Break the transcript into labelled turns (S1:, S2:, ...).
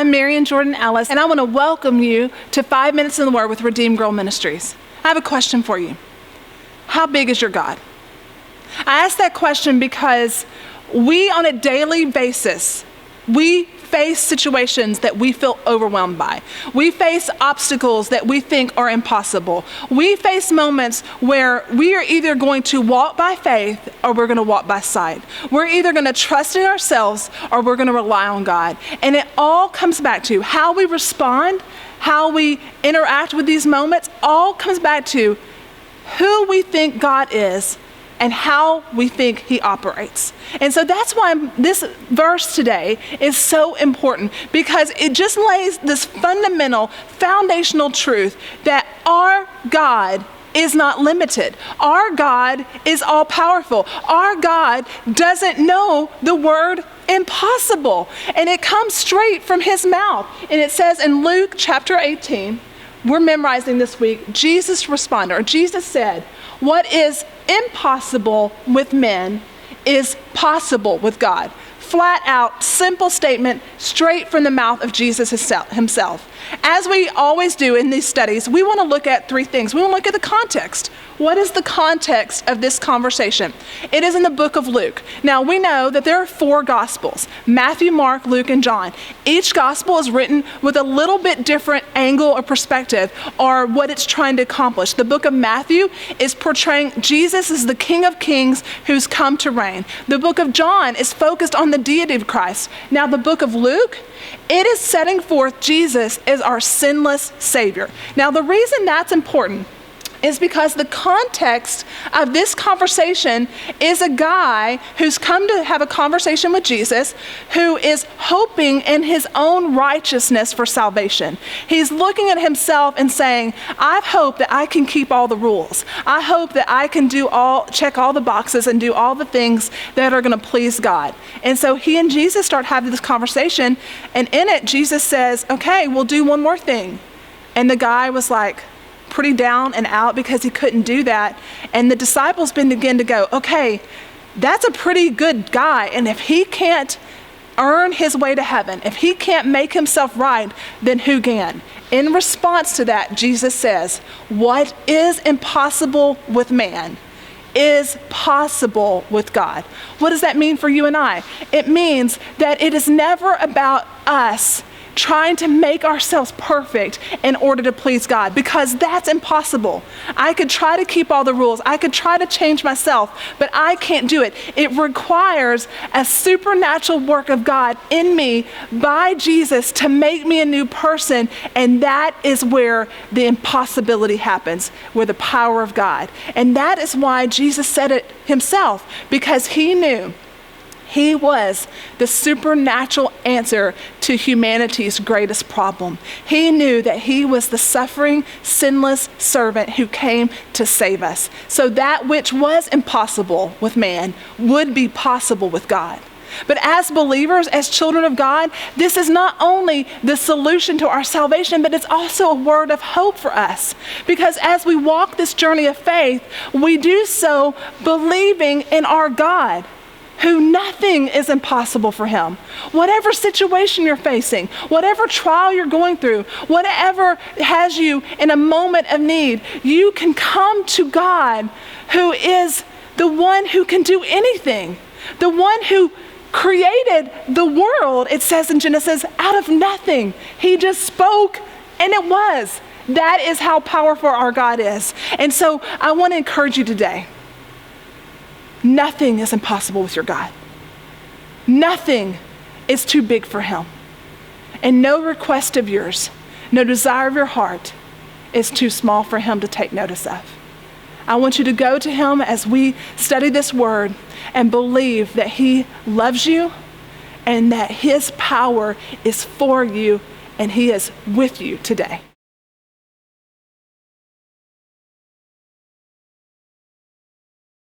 S1: I'm Marian Jordan Ellis, and I want to welcome you to 5 Minutes in the Word with Redeemed Girl Ministries. I have a question for you. How big is your God? I ask that question because we, on a daily basis, we face situations that we feel overwhelmed by. We face obstacles that we think are impossible. We face moments where we are either going to walk by faith or we're going to walk by sight. We're either going to trust in ourselves or we're going to rely on God. And it all comes back to how we respond, how we interact with these moments, all comes back to who we think God is and how we think he operates. And so that's why this verse today is so important, because it just lays this fundamental, foundational truth that our God is not limited. Our God is all powerful. Our God doesn't know the word impossible. And it comes straight from his mouth. And it says in Luke chapter 18, we're memorizing this week, Jesus responded, or Jesus said, what is impossible with men is possible with God. Flat out, simple statement, straight from the mouth of Jesus himself. As we always do in these studies, we want to look at three things. We want to look at the context. What is the context of this conversation? It is in the book of Luke. Now, we know that there are 4 gospels: Matthew, Mark, Luke, and John. Each gospel is written with a little bit different angle or perspective, or what it's trying to accomplish. The book of Matthew is portraying Jesus as the King of Kings who's come to reign. The book of John is focused on the deity of Christ. Now, the book of Luke, it is setting forth Jesus as our sinless Savior. Now, the reason that's important is because the context of this conversation is a guy who's come to have a conversation with Jesus, who is hoping in his own righteousness for salvation. He's looking at himself and saying, I hope that I can keep all the rules. I hope that I can check all the boxes and do all the things that are going to please God. And so he and Jesus start having this conversation, and in it, Jesus says, okay, we'll do one more thing. And the guy was like, pretty down and out because he couldn't do that. And the disciples begin to go, okay, that's a pretty good guy. And if he can't earn his way to heaven, if he can't make himself right, then who can? In response to that, Jesus says, what is impossible with man is possible with God. What does that mean for you and I? It means that it is never about us trying to make ourselves perfect in order to please God, because that's impossible. I could try to keep all the rules. I could try to change myself, but I can't do it. It requires a supernatural work of God in me by Jesus to make me a new person, and that is where the impossibility happens, where the power of God. And that is why Jesus said it himself, because he knew he was the supernatural answer to humanity's greatest problem. He knew that he was the suffering, sinless servant who came to save us. So that which was impossible with man would be possible with God. But as believers, as children of God, this is not only the solution to our salvation, but it's also a word of hope for us. Because as we walk this journey of faith, we do so believing in our God, who nothing is impossible for him. Whatever situation you're facing, whatever trial you're going through, whatever has you in a moment of need, you can come to God, who is the one who can do anything, the one who created the world, it says in Genesis, out of nothing. He just spoke and it was. That is how powerful our God is. And so I want to encourage you today. Nothing is impossible with your God. Nothing is too big for him. And no request of yours, no desire of your heart is too small for him to take notice of. I want you to go to him as we study this word and believe that he loves you and that his power is for you and he is with you today.